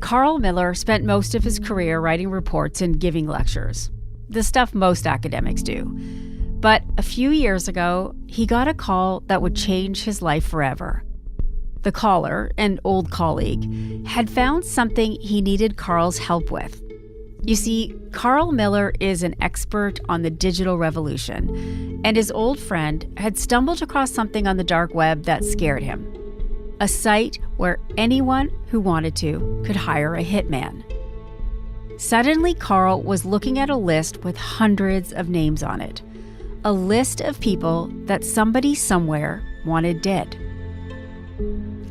Carl Miller spent most of his career writing reports and giving lectures, the stuff most academics do. But a few years ago, he got a call that would change his life forever. The caller, an old colleague, had found something he needed Carl's help with. You see, Carl Miller is an expert on the digital revolution, and his old friend had stumbled across something on the dark web that scared him. A site where anyone who wanted to could hire a hitman. Suddenly, Carl was looking at a list with hundreds of names on it. A list of people that somebody somewhere wanted dead.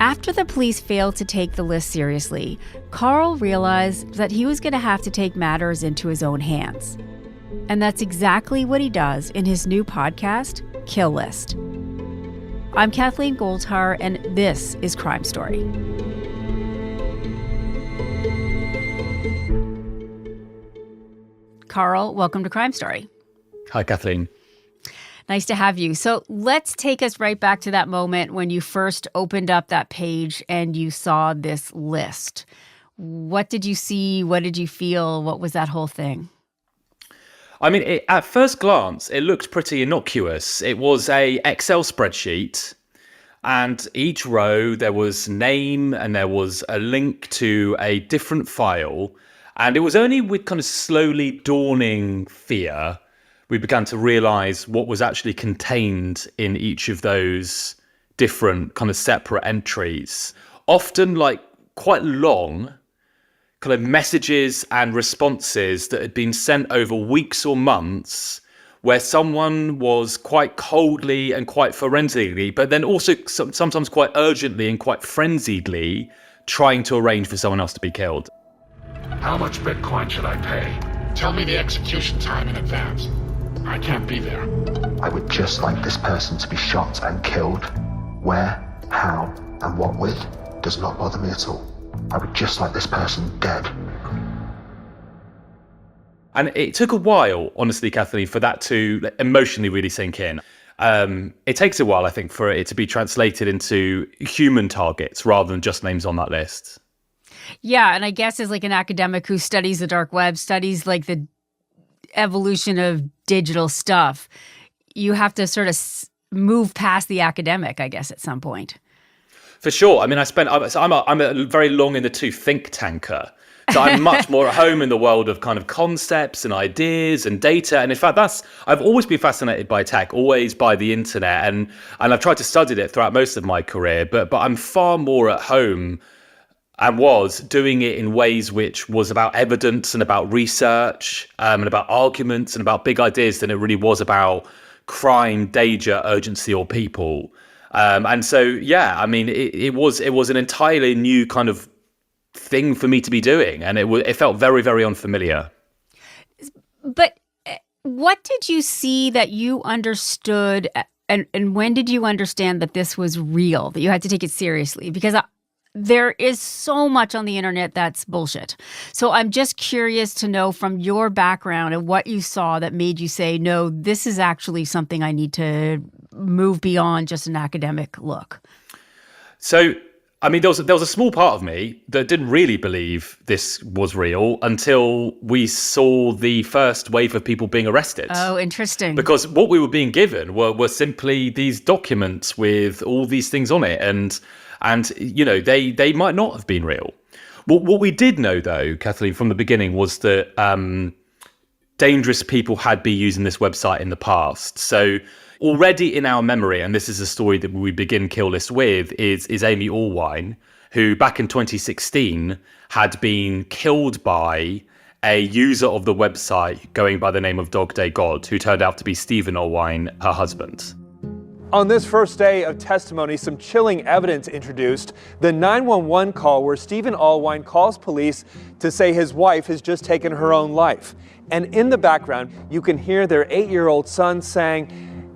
After the police failed to take the list seriously, Carl realized that he was going to have to take matters into his own hands. And that's exactly what he does in his new podcast, Kill List. I'm Kathleen Goldhar, and this is Crime Story. Carl, welcome to Crime Story. Hi, Kathleen. Nice to have you. So let's take us right back to that moment when you first opened up that page and you saw this list. What did you see? What did you feel? What was that whole thing? I mean, at first glance, it looked pretty innocuous. It was a Excel spreadsheet, and each row there was name and there was a link to a different file. And it was only with kind of slowly dawning fear we began to realize what was actually contained in each of those different kind of separate entries. Often like quite long kind of messages and responses that had been sent over weeks or months, where someone was quite coldly and quite forensically, but then also sometimes quite urgently and quite frenziedly trying to arrange for someone else to be killed. How much Bitcoin should I pay? Tell me the execution time in advance. I can't be there. I would just like this person to be shot and killed. Where, how, and what with does not bother me at all. I would just like this person dead. And it took a while, honestly, Kathleen, for that to emotionally really sink in. It takes a while, I think, for it to be translated into human targets rather than just names on that list. Yeah, and I guess as like an academic who studies the dark web, studies like the evolution of digital stuff, you have to sort of move past the academic, I guess, at some point. For sure. I mean, I'm a very long in the tooth think tanker. So I'm much more at home in the world of kind of concepts and ideas and data. And in fact, I've always been fascinated by tech, always by the internet. And I've tried to study it throughout most of my career, but I'm far more at home and was doing it in ways which was about evidence and about research and about arguments and about big ideas than it really was about crime, danger, urgency, or people. And so, yeah, I mean, it was an entirely new kind of thing for me to be doing, and it felt very, very unfamiliar. But what did you see that you understood, and when did you understand that this was real, that you had to take it seriously? Because there is so much on the internet that's bullshit. So I'm just curious to know from your background and what you saw that made you say, no, this is actually something I need to move beyond just an academic look. So, I mean, there was a small part of me that didn't really believe this was real until we saw the first wave of people being arrested. Oh, interesting. Because what we were being given were simply these documents with all these things on it. And you know, they might not have been real. What we did know, though, Kathleen, from the beginning was that dangerous people had been using this website in the past. So already in our memory, and this is a story that we begin Kill List with, is Amy Allwine, who back in 2016 had been killed by a user of the website going by the name of Dog Day God, who turned out to be Stephen Allwine, her husband. On this first day of testimony, some chilling evidence introduced. The 911 call where Stephen Allwine calls police to say his wife has just taken her own life. And in the background, you can hear their 8-year-old son saying,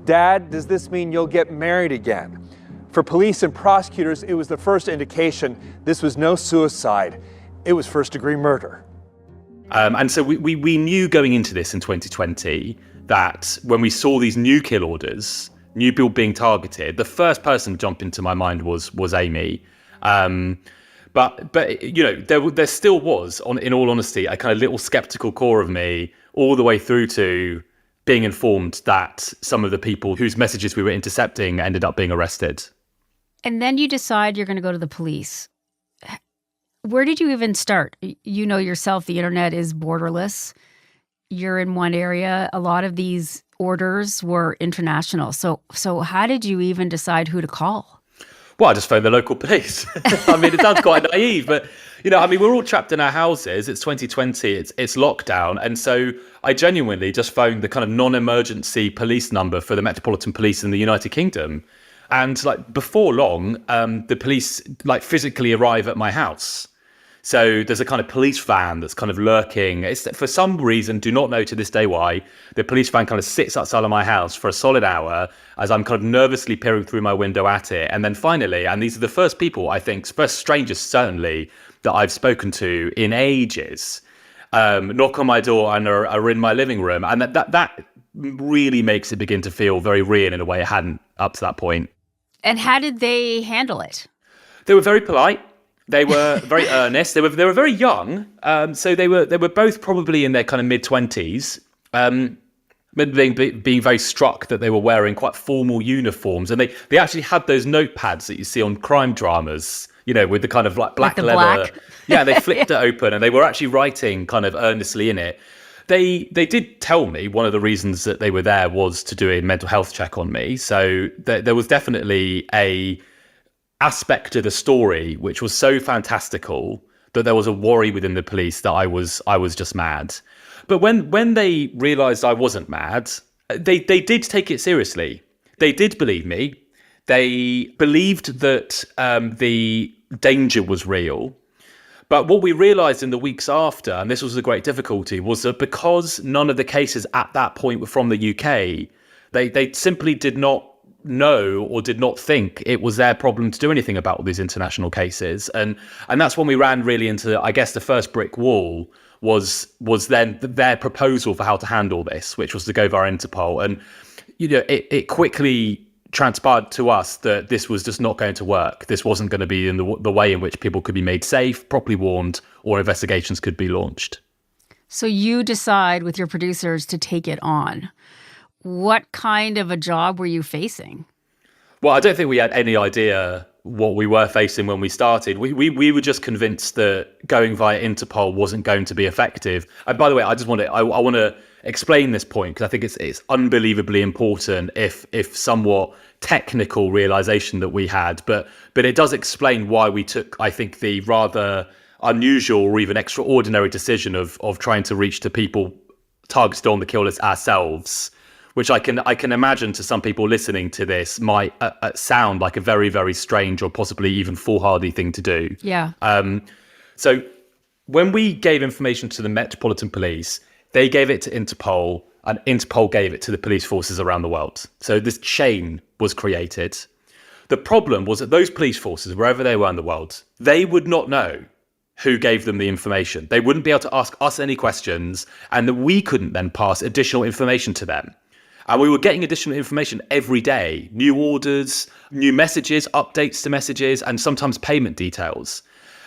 "Dad, does this mean you'll get married again?" For police and prosecutors, it was the first indication this was no suicide. It was first-degree murder. And so we knew going into this in 2020 that when we saw these new kill orders, new people being targeted, the first person to jump into my mind was Amy. But you know, there still was, in all honesty, a kind of little skeptical core of me all the way through to being informed that some of the people whose messages we were intercepting ended up being arrested. And then you decide you're going to go to the police. Where did you even start? You know yourself, the internet is borderless. You're in one area. A lot of these orders were international. So how did you even decide who to call? Well, I just phoned the local police. I mean, it sounds quite naive, but, you know, I mean, we're all trapped in our houses. It's 2020. It's lockdown. And so I genuinely just phoned the kind of non-emergency police number for the Metropolitan Police in the United Kingdom. And like before long, the police like physically arrive at my house. So there's a kind of police van that's kind of lurking. It's, for some reason, do not know to this day why, the police van kind of sits outside of my house for a solid hour as I'm kind of nervously peering through my window at it. And then finally, and these are the first people, I think, first strangers certainly, that I've spoken to in ages, knock on my door and are in my living room. And that really makes it begin to feel very real in a way it hadn't up to that point. And how did they handle it? They were very polite. They were very earnest. They were very young. So they were both probably in their kind of mid-20s, being very struck that they were wearing quite formal uniforms. And they actually had those notepads that you see on crime dramas, you know, with the kind of like black leather. Black. Yeah, they flipped it open and they were actually writing kind of earnestly in it. They did tell me one of the reasons that they were there was to do a mental health check on me. So there was definitely a aspect of the story which was so fantastical that there was a worry within the police that I was just mad. But when they realized I wasn't mad, they did take it seriously. They did believe me. They believed that the danger was real. But what we realized in the weeks after, and this was a great difficulty, was that because none of the cases at that point were from the UK, they simply did not know or did not think it was their problem to do anything about all these international cases. And that's when we ran really into, I guess, the first brick wall was then their proposal for how to handle this, which was to go via Interpol. And, you know, it quickly transpired to us that this was just not going to work. This wasn't going to be in the way in which people could be made safe, properly warned, or investigations could be launched. So you decide with your producers to take it on. What kind of a job were you facing? Well, I don't think we had any idea what we were facing when we started. We were just convinced that going via Interpol wasn't going to be effective. And by the way, I want to explain this point because I think it's unbelievably important, if somewhat technical realization that we had. But it does explain why we took, I think, the rather unusual or even extraordinary decision of trying to reach the people targeted on the kill list ourselves, which I can imagine to some people listening to this might sound like a very, very strange or possibly even foolhardy thing to do. Yeah. So when we gave information to the Metropolitan Police, they gave it to Interpol, and Interpol gave it to the police forces around the world. So this chain was created. The problem was that those police forces, wherever they were in the world, they would not know who gave them the information. They wouldn't be able to ask us any questions, and that we couldn't then pass additional information to them. And we were getting additional information every day, new orders, new messages, updates to messages, and sometimes payment details.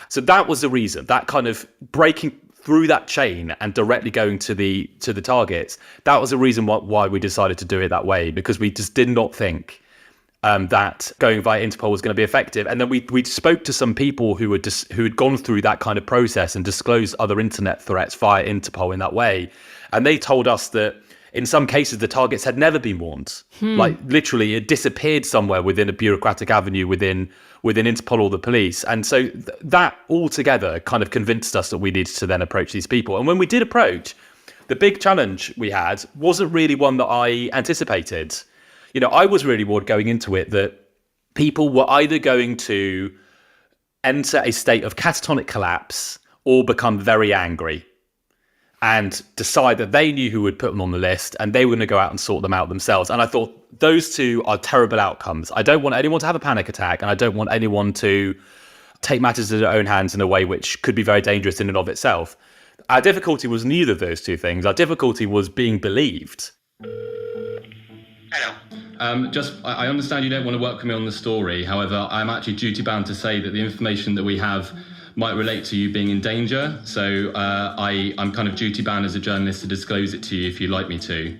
So that was the reason, that kind of breaking through that chain and directly going to the targets. That was the reason why we decided to do it that way, because we just did not think that going via Interpol was going to be effective. And then we spoke to some people who had gone through that kind of process and disclosed other internet threats via Interpol in that way. And they told us that in some cases, the targets had never been warned. Like literally, it disappeared somewhere within a bureaucratic avenue within Interpol or the police. And so that altogether kind of convinced us that we needed to then approach these people. And when we did approach, the big challenge we had wasn't really one that I anticipated. You know, I was really worried going into it that people were either going to enter a state of catatonic collapse or become very angry and decide that they knew who would put them on the list and they were going to go out and sort them out themselves. And I thought those two are terrible outcomes. I don't want anyone to have a panic attack, and I don't want anyone to take matters into their own hands in a way which could be very dangerous in and of itself. Our difficulty was neither of those two things. Our difficulty was being believed. Hello. I understand you don't want to work with me on the story. However, I'm actually duty bound to say that the information that we have might relate to you being in danger. So I'm kind of duty bound as a journalist to disclose it to you if you'd like me to.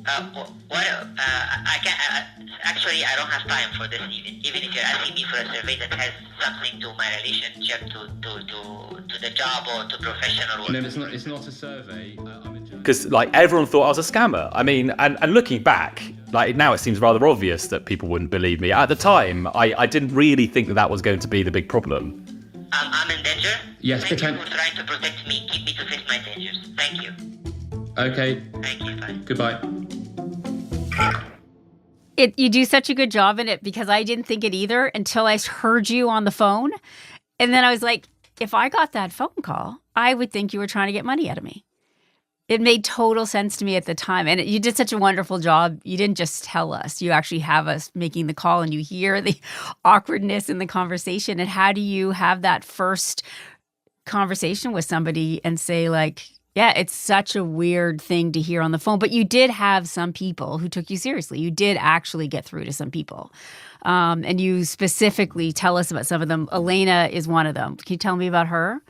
I can't. Actually, I don't have time for this. Even if you're asking me for a survey that has something to my relationship to the job or to professional work. No, it's not a survey. Because like everyone thought I was a scammer. I mean, and looking back, like now it seems rather obvious that people wouldn't believe me. At the time, I didn't really think that was going to be the big problem. I'm in danger? Yes, Thank you for trying to protect me. Keep me to face my dangers. Thank you. Okay. Thank you. Bye. Goodbye. You do such a good job in it because I didn't think it either until I heard you on the phone. And then I was like, if I got that phone call, I would think you were trying to get money out of me. It made total sense to me at the time. And you did such a wonderful job. You didn't just tell us. You actually have us making the call and you hear the awkwardness in the conversation. And how do you have that first conversation with somebody and say like, yeah, it's such a weird thing to hear on the phone. But you did have some people who took you seriously. You did actually get through to some people. And you specifically tell us about some of them. Elena is one of them. Can you tell me about her?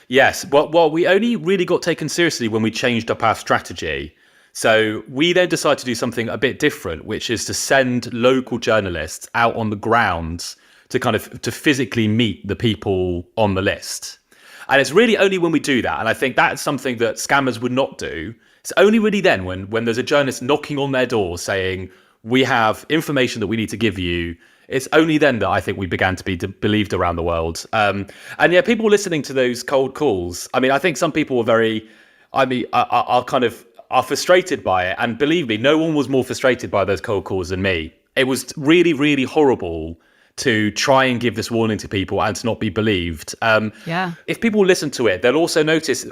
Yes. Well, we only really got taken seriously when we changed up our strategy. So we then decided to do something a bit different, which is to send local journalists out on the ground to physically meet the people on the list. And it's really only when we do that, and I think that's something that scammers would not do. It's only really then when there's a journalist knocking on their door saying, we have information that we need to give you. It's only then that I think we began to be believed around the world. And yeah, people listening to those cold calls, I mean, I think some people were are frustrated by it. And believe me, no one was more frustrated by those cold calls than me. It was really, really horrible to try and give this warning to people and to not be believed. If people listen to it, they'll also notice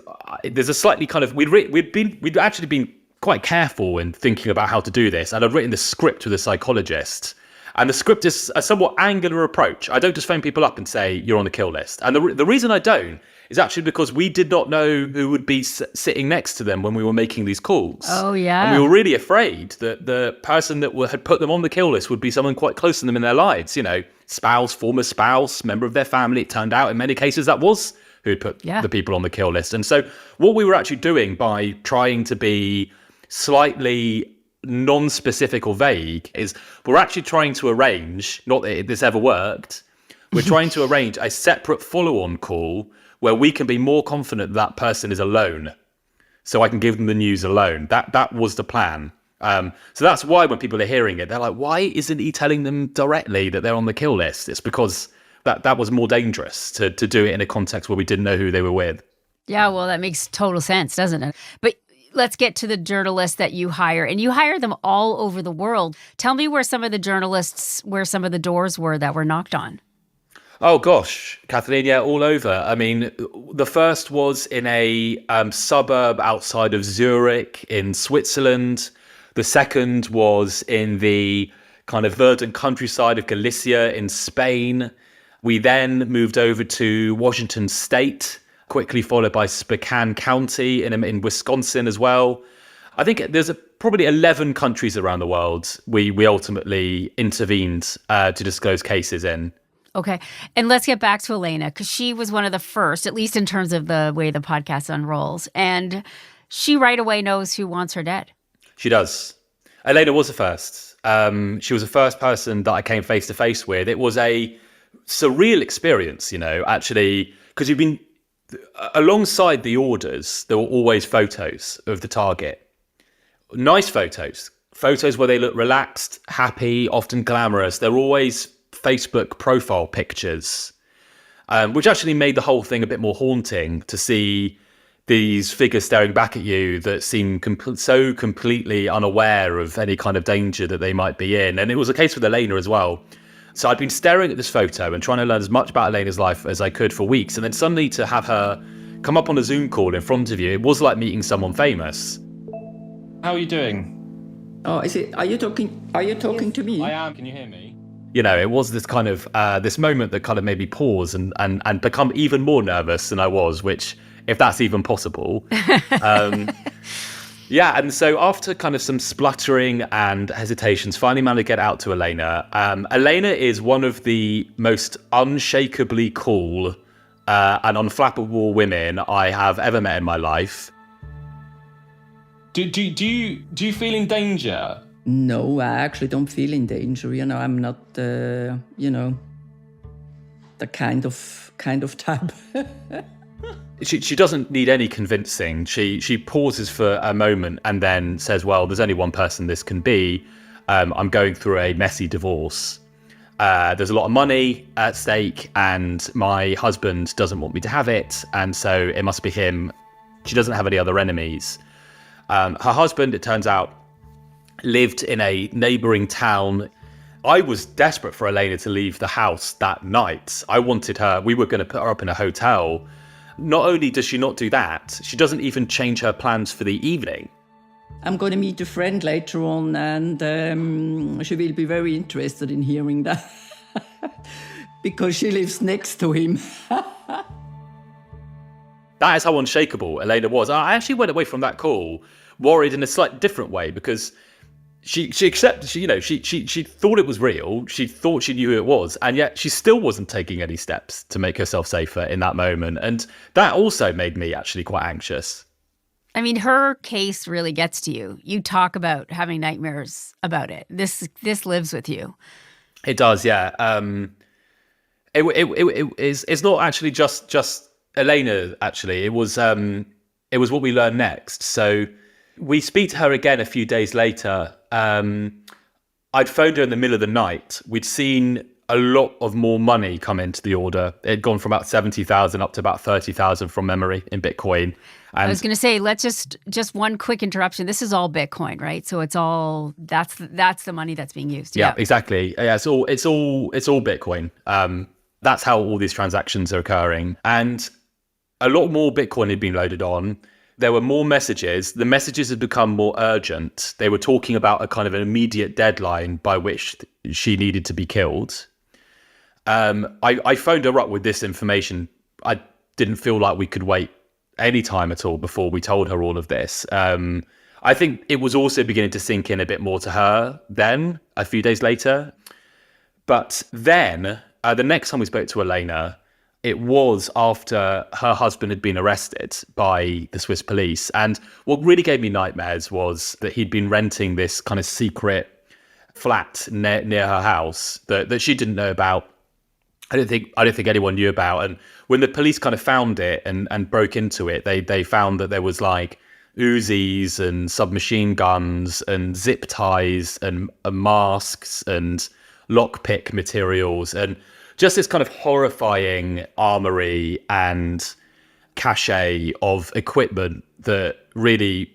there's a slightly kind of we'd actually been quite careful in thinking about how to do this, and I'd written the script with a psychologist. And the script is a somewhat angular approach. I don't just phone people up and say you're on the kill list. And the reason I don't is actually because we did not know who would be sitting next to them when we were making these calls. Oh, yeah. And we were really afraid that the person that had put them on the kill list would be someone quite close to them in their lives. You know, spouse, former spouse, member of their family. It turned out in many cases that was who had put the people on the kill list. And so what we were actually doing by trying to be slightly non-specific or vague is we're actually trying to arrange, not that this ever worked, we're trying to arrange a separate follow-on call where we can be more confident that person is alone, so I can give them the news alone. That was the plan. So that's why when people are hearing it, they're like, why isn't he telling them directly that they're on the kill list? It's because that was more dangerous to do it in a context where we didn't know who they were with. Yeah, well, that makes total sense, doesn't it? But let's get to the journalists that you hire. And you hire them all over the world. Tell me where some of the doors were that were knocked on. Oh, gosh, Kathleen, yeah, all over. I mean, the first was in a suburb outside of Zurich in Switzerland. The second was in the kind of verdant countryside of Galicia in Spain. We then moved over to Washington State, quickly followed by Spokane County in Wisconsin as well. I think there's probably 11 countries around the world we ultimately intervened to disclose cases in. Okay. And let's get back to Elena, because she was one of the first, at least in terms of the way the podcast unrolls. And she right away knows who wants her dead. She does. Elena was the first. She was the first person that I came face to face with. It was a surreal experience, you know, actually, because you've been alongside the orders, there were always photos of the target. Nice photos where they look relaxed, happy, often glamorous. They're always Facebook profile pictures, which actually made the whole thing a bit more haunting to see these figures staring back at you that seem so completely unaware of any kind of danger that they might be in. And it was a case with Elena as well. So I'd been staring at this photo and trying to learn as much about Elena's life as I could for weeks. And then suddenly to have her come up on a Zoom call in front of you, it was like meeting someone famous. How are you doing? Oh, is it? Are you talking to me? I am. Can you hear me? You know, it was this kind of this moment that kind of made me pause and become even more nervous than I was, which, if that's even possible. Yeah, and so after kind of some spluttering and hesitations, finally managed to get out to Elena. Elena is one of the most unshakably cool and unflappable women I have ever met in my life. Do you feel in danger? No, I actually don't feel in danger. I'm not, the kind of type. She doesn't need any convincing. She pauses for a moment and then says, well, there's only one person this can be. I'm going through a messy divorce. There's a lot of money at stake and my husband doesn't want me to have it. And so it must be him. She doesn't have any other enemies. Her husband, it turns out, lived in a neighbouring town. I was desperate for Elena to leave the house that night. I wanted her, we were going to put her up in a hotel. Not only does she not do that, she doesn't even change her plans for the evening. I'm going to meet a friend later on and she will be very interested in hearing that because she lives next to him. That is how unshakable Elena was. I actually went away from that call worried in a slightly different way because she accepted, she thought it was real. She thought she knew who it was, and yet she still wasn't taking any steps to make herself safer in that moment. And that also made me actually quite anxious. I mean, her case really gets to you. You talk about having nightmares about it. This lives with you. It does, yeah. It's not actually just Elena. Actually, it was what we learned next. So we speak to her again a few days later. I'd phoned her in the middle of the night. We'd seen a lot of more money come into the order. It had gone from about 70,000 up to about 30,000 from memory in Bitcoin. And I was going to say, let's just one quick interruption. This is all Bitcoin, right? So it's all that's the money that's being used. Yeah, exactly. Yeah, it's all Bitcoin. That's how all these transactions are occurring, and a lot more Bitcoin had been loaded on. There were more messages. The messages had become more urgent. They were talking about a kind of an immediate deadline by which she needed to be killed. I phoned her up with this information. I didn't feel like we could wait any time at all before we told her all of this. I think it was also beginning to sink in a bit more to her then, a few days later. But then, the next time we spoke to Elena, it was after her husband had been arrested by the Swiss police. And what really gave me nightmares was that he'd been renting this kind of secret flat near her house that she didn't know about. I don't think anyone knew about. And when the police kind of found it and broke into it, they found that there was like Uzis and submachine guns and zip ties and masks and lockpick materials and just this kind of horrifying armory and cache of equipment that really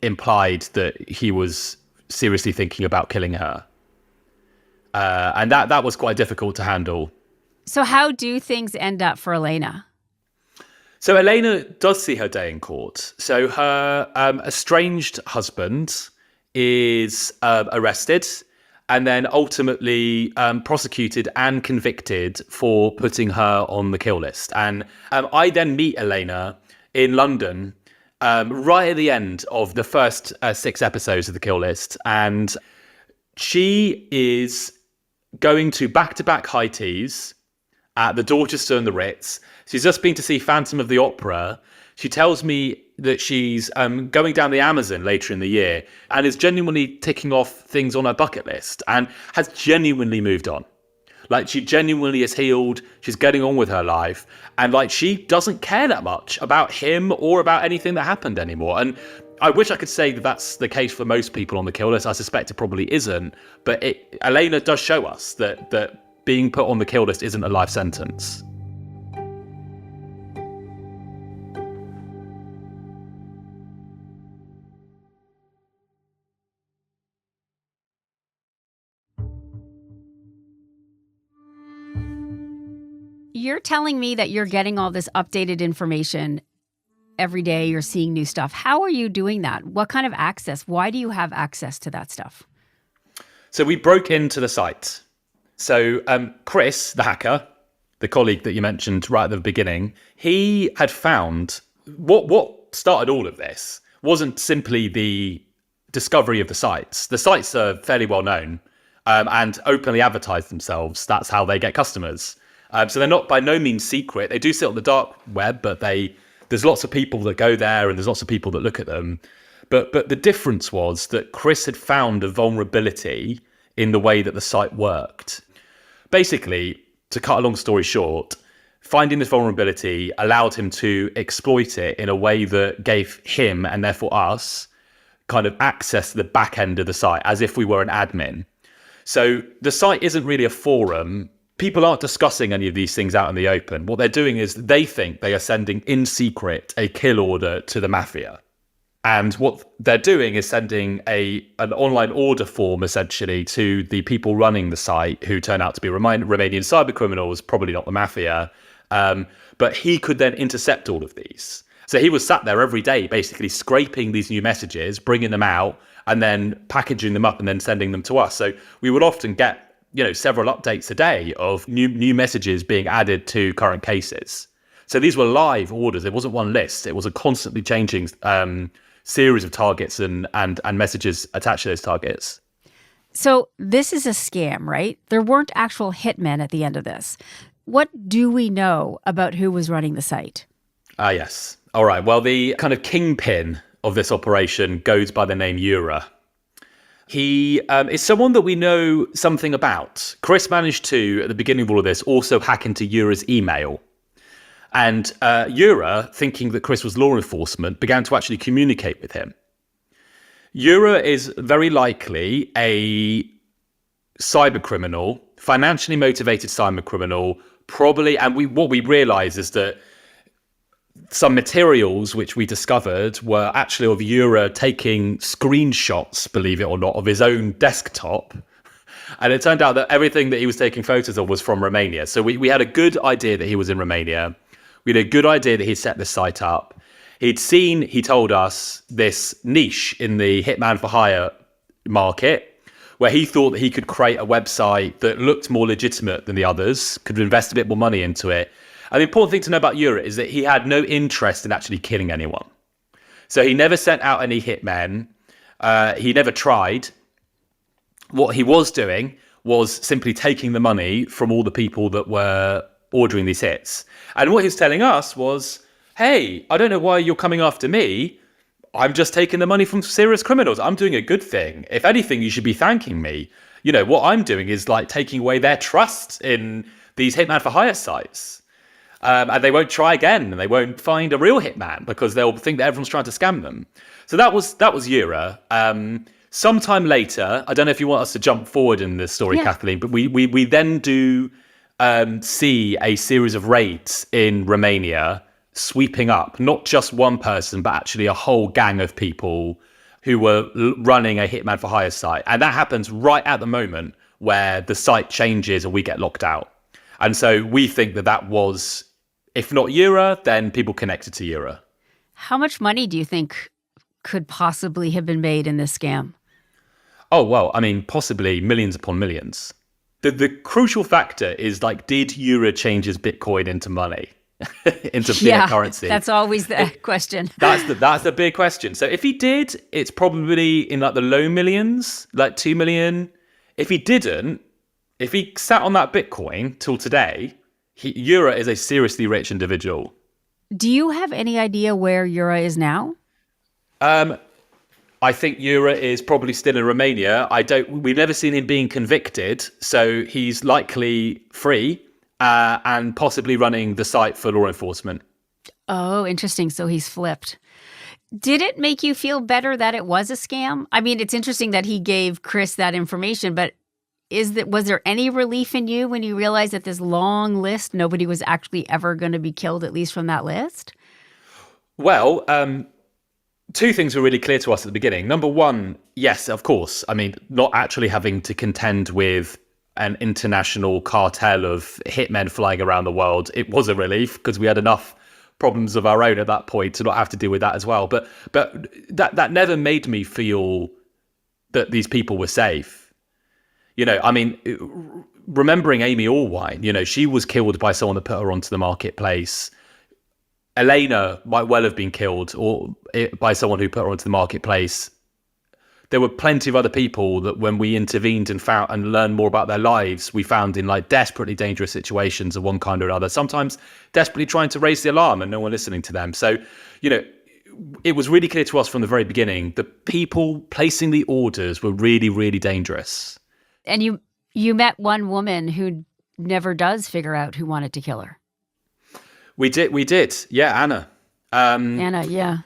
implied that he was seriously thinking about killing her. And that was quite difficult to handle. So how do things end up for Elena? So Elena does see her day in court. So her estranged husband is arrested and then ultimately prosecuted and convicted for putting her on the kill list. And I then meet Elena in London right at the end of the first 6 episodes of the kill list. And she is going to back-to-back high teas at the Dorchester and the Ritz. She's just been to see Phantom of the Opera. She tells me that she's going down the Amazon later in the year and is genuinely ticking off things on her bucket list and has genuinely moved on. Like, she genuinely is healed. She's getting on with her life. And like, she doesn't care that much about him or about anything that happened anymore. And I wish I could say that that's the case for most people on the kill list. I suspect it probably isn't. But Elena does show us that being put on the kill list isn't a life sentence. You're telling me that you're getting all this updated information every day. You're seeing new stuff. How are you doing that? What kind of access? Why do you have access to that stuff? So we broke into the site. So Chris, the hacker, the colleague that you mentioned right at the beginning, he had found what started all of this wasn't simply the discovery of the sites. The sites are fairly well known and openly advertise themselves. That's how they get customers. So they're not by no means secret. They do sit on the dark web, but there's lots of people that go there and there's lots of people that look at them. But the difference was that Chris had found a vulnerability in the way that the site worked. Basically, to cut a long story short, finding this vulnerability allowed him to exploit it in a way that gave him, and therefore us, kind of access to the back end of the site as if we were an admin. So the site isn't really a forum. People aren't discussing any of these things out in the open. What they're doing is they think they are sending in secret a kill order to the mafia. And what they're doing is sending an online order form, essentially, to the people running the site who turn out to be Romanian cyber criminals, probably not the mafia. But he could then intercept all of these. So he was sat there every day, basically scraping these new messages, bringing them out, and then packaging them up and then sending them to us. So we would often get, several updates a day of new messages being added to current cases. So these were live orders. It wasn't one list. It was a constantly changing series of targets and messages attached to those targets. So this is a scam, right? There weren't actual hitmen at the end of this. What do we know about who was running the site? Yes. All right. Well, the kind of kingpin of this operation goes by the name Yura. He is someone that we know something about. Chris managed to, at the beginning of all of this, also hack into Yura's email. And Yura, thinking that Chris was law enforcement, began to actually communicate with him. Yura is very likely a cyber criminal, financially motivated cyber criminal, probably. And what we realize is that some materials which we discovered were actually of Yura taking screenshots, believe it or not, of his own desktop. And it turned out that everything that he was taking photos of was from Romania. So we had a good idea that he was in Romania. We had a good idea that he'd set this site up. He'd seen, he told us, this niche in the hitman for hire market where he thought that he could create a website that looked more legitimate than the others, could invest a bit more money into it. And the important thing to know about Yura is that he had no interest in actually killing anyone. So he never sent out any hitmen. He never tried. What he was doing was simply taking the money from all the people that were ordering these hits. And what he was telling us was, hey, I don't know why you're coming after me. I'm just taking the money from serious criminals. I'm doing a good thing. If anything, you should be thanking me. What I'm doing is like taking away their trust in these hitman for hire sites. And they won't try again, and they won't find a real hitman because they'll think that everyone's trying to scam them. So that was Yura. Sometime later, I don't know if you want us to jump forward in this story, Kathleen, but we then do see a series of raids in Romania sweeping up not just one person, but actually a whole gang of people who were running a hitman for hire site. And that happens right at the moment where the site changes and we get locked out. And so we think that was, if not Yura, then people connected to Yura. How much money do you think could possibly have been made in this scam? Oh, well, I mean, possibly millions upon millions. The crucial factor is, did Yura change his Bitcoin into money, into fiat currency? That's always the question. That's the big question. So if he did, it's probably in the low millions, 2 million. If he didn't, if he sat on that Bitcoin till today, Yura is a seriously rich individual. Do you have any idea where Yura is now? I think Yura is probably still in Romania. We've never seen him being convicted, so he's likely free and possibly running the site for law enforcement. Oh, interesting. So he's flipped. Did it make you feel better that it was a scam? I mean, it's interesting that he gave Chris that information, but was there any relief in you when you realized that this long list, nobody was actually ever going to be killed, at least from that list? Well, two things were really clear to us at the beginning. Number one, yes, of course. I mean, not actually having to contend with an international cartel of hitmen flying around the world, it was a relief because we had enough problems of our own at that point to not have to deal with that as well. But that never made me feel that these people were safe. I mean, remembering Amy Allwine, she was killed by someone that put her onto the marketplace. Elena might well have been killed by someone who put her onto the marketplace. there were plenty of other people that when we intervened and found and learned more about their lives, we found in like desperately dangerous situations of one kind or another, sometimes desperately trying to raise the alarm and no one listening to them. So, it was really clear to us from the very beginning that people placing the orders were really, really dangerous. And you met one woman who never does figure out who wanted to kill her. We did. Yeah, Anna. Anna, yeah.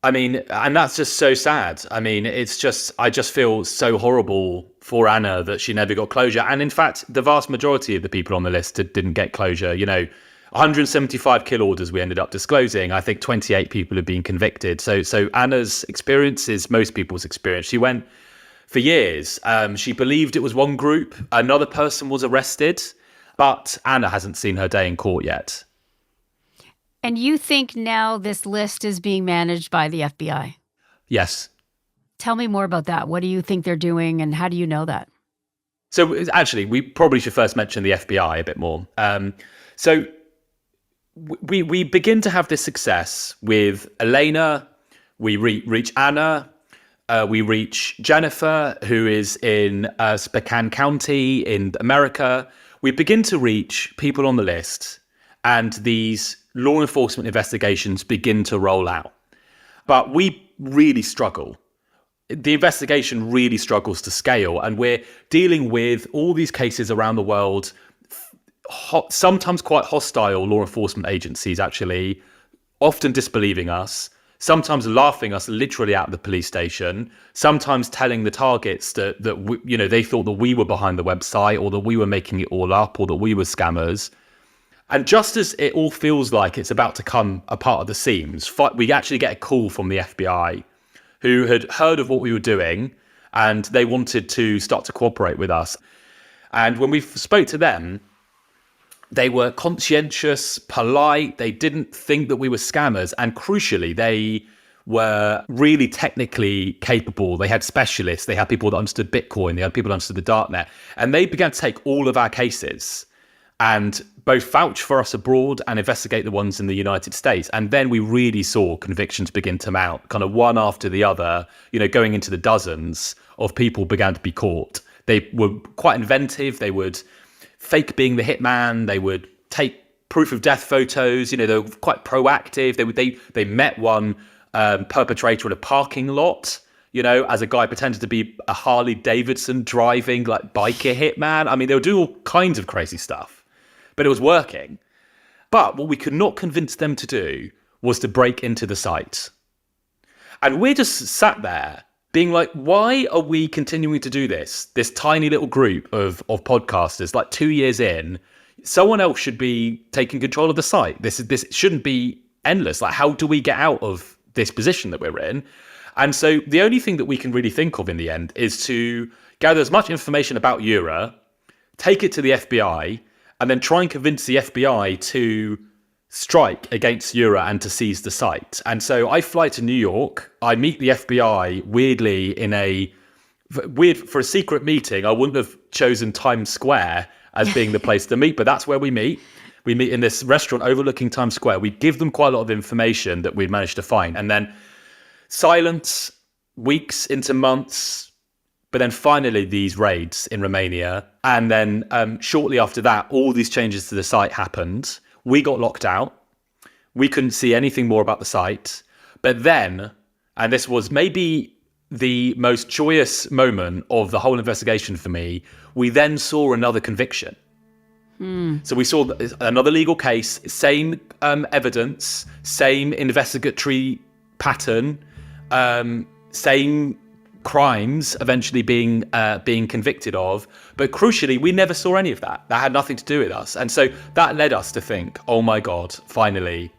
I mean, and that's just so sad. I mean, I just feel so horrible for Anna that she never got closure. And in fact, the vast majority of the people on the list didn't get closure. 175 kill orders we ended up disclosing. I think 28 people have been convicted. So Anna's experience is most people's experience. She went for years. She believed it was one group. Another person was arrested, but Anna hasn't seen her day in court yet. And you think now this list is being managed by the FBI? Yes. Tell me more about that. What do you think they're doing and how do you know that? So actually, we probably should first mention the FBI a bit more. So we begin to have this success with Elena. We reach Anna. We reach Jennifer, who is in Spokane County in America. We begin to reach people on the list, and these law enforcement investigations begin to roll out. But we really struggle. The investigation really struggles to scale, and we're dealing with all these cases around the world, sometimes quite hostile law enforcement agencies, actually, often disbelieving us, sometimes laughing us literally out of the police station, sometimes telling the targets that they thought that we were behind the website or that we were making it all up or that we were scammers. And just as it all feels like it's about to come apart at the seams, we actually get a call from the FBI who had heard of what we were doing and they wanted to start to cooperate with us. And when we spoke to them, they were conscientious, polite. They didn't think that we were scammers. And crucially, they were really technically capable. They had specialists. They had people that understood Bitcoin. They had people that understood the darknet. And they began to take all of our cases and both vouch for us abroad and investigate the ones in the United States. And then we really saw convictions begin to mount, kind of one after the other, going into the dozens of people began to be caught. They were quite inventive. They would fake being the hitman. They would take proof of death photos. They were quite proactive. They met one perpetrator in a parking lot, as a guy pretended to be a Harley Davidson driving like biker hitman. I mean, they would do all kinds of crazy stuff. But it was working. But what we could not convince them to do was to break into the site. And we're just sat there being like, why are we continuing to do this? This tiny little group of podcasters, like 2 years in, someone else should be taking control of the site. This shouldn't be endless. Like, how do we get out of this position that we're in? And so the only thing that we can really think of in the end is to gather as much information about Eura, take it to the FBI, and then try and convince the FBI to strike against Eura and to seize the site. And so I fly to New York. I meet the FBI weirdly for a secret meeting. I wouldn't have chosen Times Square as being the place to meet, but that's where we meet. We meet in this restaurant overlooking Times Square. We give them quite a lot of information that we'd managed to find. And then silence, weeks into months, but then finally these raids in Romania. And then shortly after that, all these changes to the site happened. We got locked out. We couldn't see anything more about the site. But then, and this was maybe the most joyous moment of the whole investigation for me, we then saw another conviction. So we saw another legal case, same evidence, same investigatory pattern, same crimes eventually being convicted of, but crucially we never saw any of that. That had nothing to do with us. And so that led us to think, oh my god, finally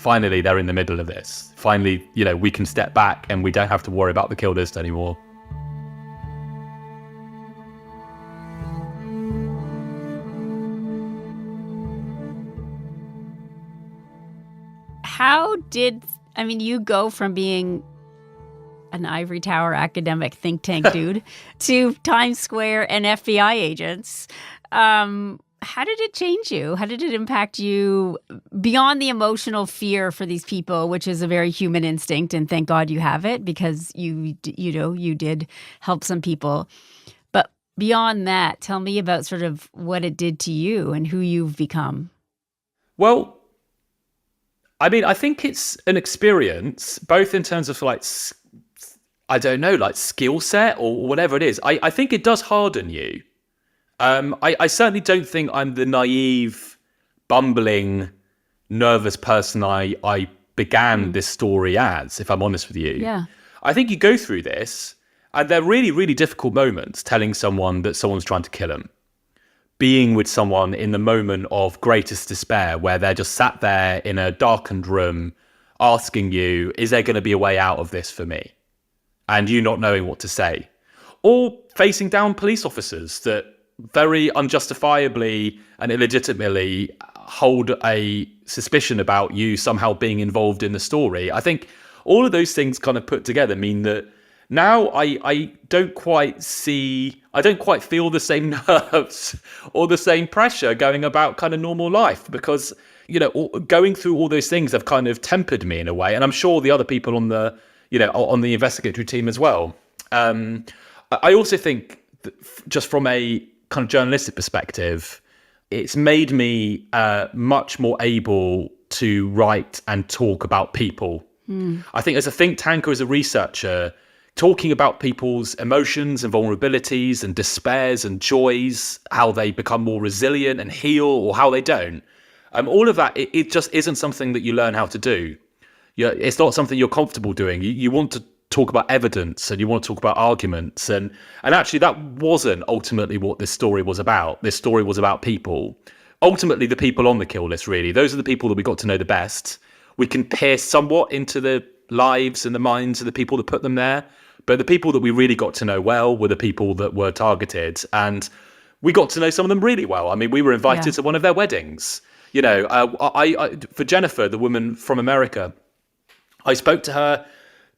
they're in the middle of this. Finally, we can step back and we don't have to worry about the kill list anymore. How did you go from being an ivory tower academic think tank dude to Times Square and FBI agents? How did it change you? How did it impact you beyond the emotional fear for these people, which is a very human instinct, and thank God you have it because you did help some people. But beyond that, tell me about sort of what it did to you and who you've become. Well, I mean, I think it's an experience, both in terms of like, I don't know, like skill set or whatever it is. I think it does harden you. I certainly don't think I'm the naive, bumbling, nervous person I began this story as, if I'm honest with you. Yeah. I think you go through this, and they're really, really difficult moments telling someone that someone's trying to kill them. Being with someone in the moment of greatest despair, where they're just sat there in a darkened room asking you, is there going to be a way out of this for me? And you not knowing what to say. Or facing down police officers that very unjustifiably and illegitimately hold a suspicion about you somehow being involved in the story. I think all of those things kind of put together mean that now I don't quite feel the same nerves or the same pressure going about kind of normal life, because, you know, going through all those things have kind of tempered me in a way. And I'm sure the other people on the investigatory team as well. I also think that just from a kind of journalistic perspective, it's made me much more able to write and talk about people. I think as a think tanker, as a researcher, talking about people's emotions and vulnerabilities and despairs and joys, how they become more resilient and heal or how they don't, all of that, it just isn't something that you learn how to do. It's not something you're comfortable doing. You want to talk about evidence and you want to talk about arguments, and actually that wasn't ultimately what this story was about. This story was about people, ultimately the people on the kill list. Really, those are the people that we got to know the best. We can pierce somewhat into the lives and the minds of the people that put them there, but the people that we really got to know well were the people that were targeted, and we got to know some of them really well. I mean, we were invited to one of their weddings. You know, I for Jennifer, the woman from America, I spoke to her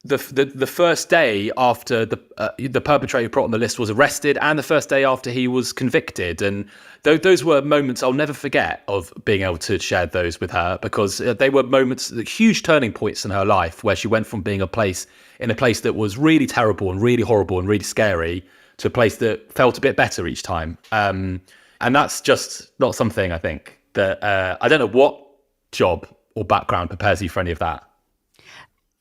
the first day after the perpetrator put on the list was arrested, and the first day after he was convicted. And those were moments I'll never forget of being able to share those with her, because they were moments, huge turning points in her life, where she went from being in a place that was really terrible and really horrible and really scary to a place that felt a bit better each time. And that's just not something, I think, that I don't know what job or background prepares you for any of that.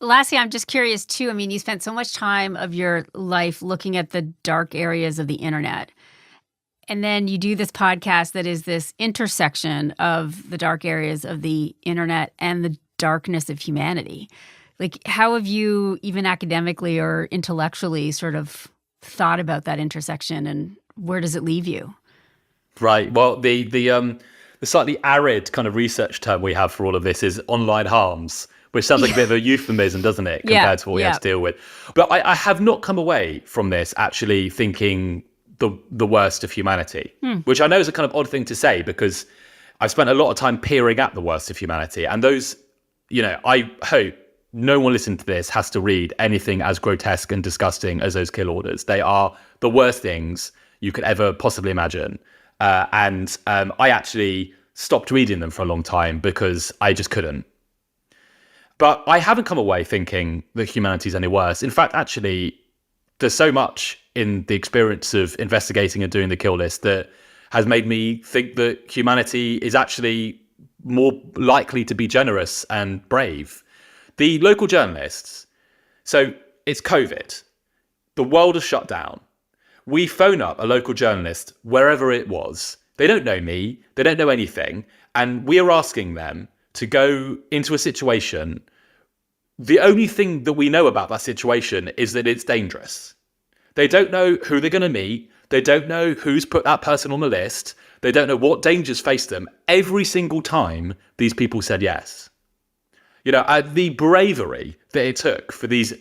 Lastly, I'm just curious too. I mean, you spent so much time of your life looking at the dark areas of the internet. And then you do this podcast that is this intersection of the dark areas of the internet and the darkness of humanity. Like, how have you, even academically or intellectually, sort of thought about that intersection, and where does it leave you? Right. Well, the slightly arid kind of research term we have for all of this is online harms, which sounds like a bit of a euphemism, doesn't it, compared to what we have to deal with. But I have not come away from this actually thinking the worst of humanity, which I know is a kind of odd thing to say, because I've spent a lot of time peering at the worst of humanity. And those, you know, I hope no one listening to this has to read anything as grotesque and disgusting as those kill orders. They are the worst things you could ever possibly imagine. And I actually stopped reading them for a long time because I just couldn't. But I haven't come away thinking that humanity is any worse. In fact, actually, there's so much in the experience of investigating and doing the kill list that has made me think that humanity is actually more likely to be generous and brave. The local journalists, so it's COVID. The world is shut down. We phone up a local journalist wherever it was. They don't know me. They don't know anything. And we are asking them to go into a situation. The only thing that we know about that situation is that it's dangerous. They don't know who they're going to meet. They don't know who's put that person on the list. They don't know what dangers face them. Every single time, these people said yes. You know, the bravery that it took for these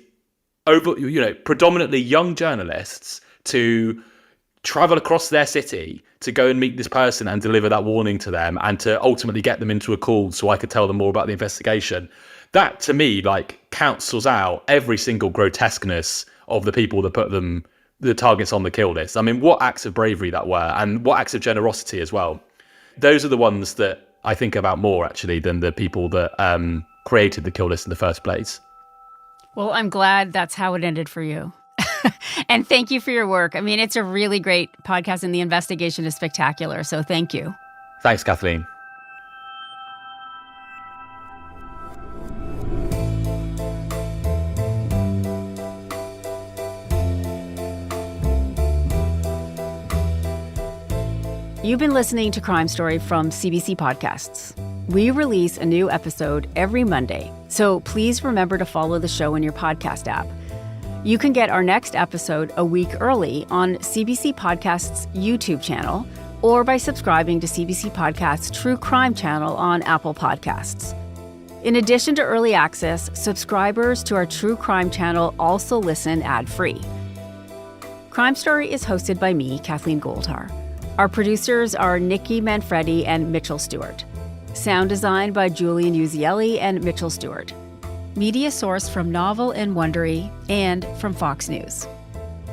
predominantly young journalists to travel across their city to go and meet this person and deliver that warning to them, and to ultimately get them into a call so I could tell them more about the investigation. That, to me, like, cancels out every single grotesqueness of the people that put the targets on the kill list. I mean, what acts of bravery that were, and what acts of generosity as well. those are the ones that I think about more, actually, than the people that created the kill list in the first place. Well, I'm glad that's how it ended for you. And thank you for your work. I mean, it's a really great podcast, and the investigation is spectacular. So thank you. Thanks, Kathleen. You've been listening to Crime Story from CBC Podcasts. We release a new episode every Monday, so please remember to follow the show in your podcast app. You can get our next episode a week early on CBC Podcasts' YouTube channel or by subscribing to CBC Podcasts' True Crime channel on Apple Podcasts. In addition to early access, subscribers to our True Crime channel also listen ad-free. Crime Story is hosted by me, Kathleen Goldhar. Our producers are Nikki Manfredi and Mitchell Stewart. Sound design by Julian Uzielli and Mitchell Stewart. Media sourced from Novel and Wondery and from Fox News.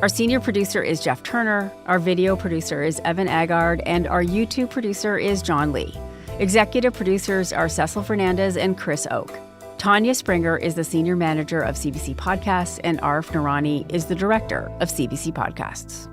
Our senior producer is Jeff Turner, our video producer is Evan Agard, and our YouTube producer is John Lee. Executive producers are Cecil Fernandez and Chris Oak. Tanya Springer is the senior manager of CBC Podcasts, and Arif Noorani is the director of CBC Podcasts.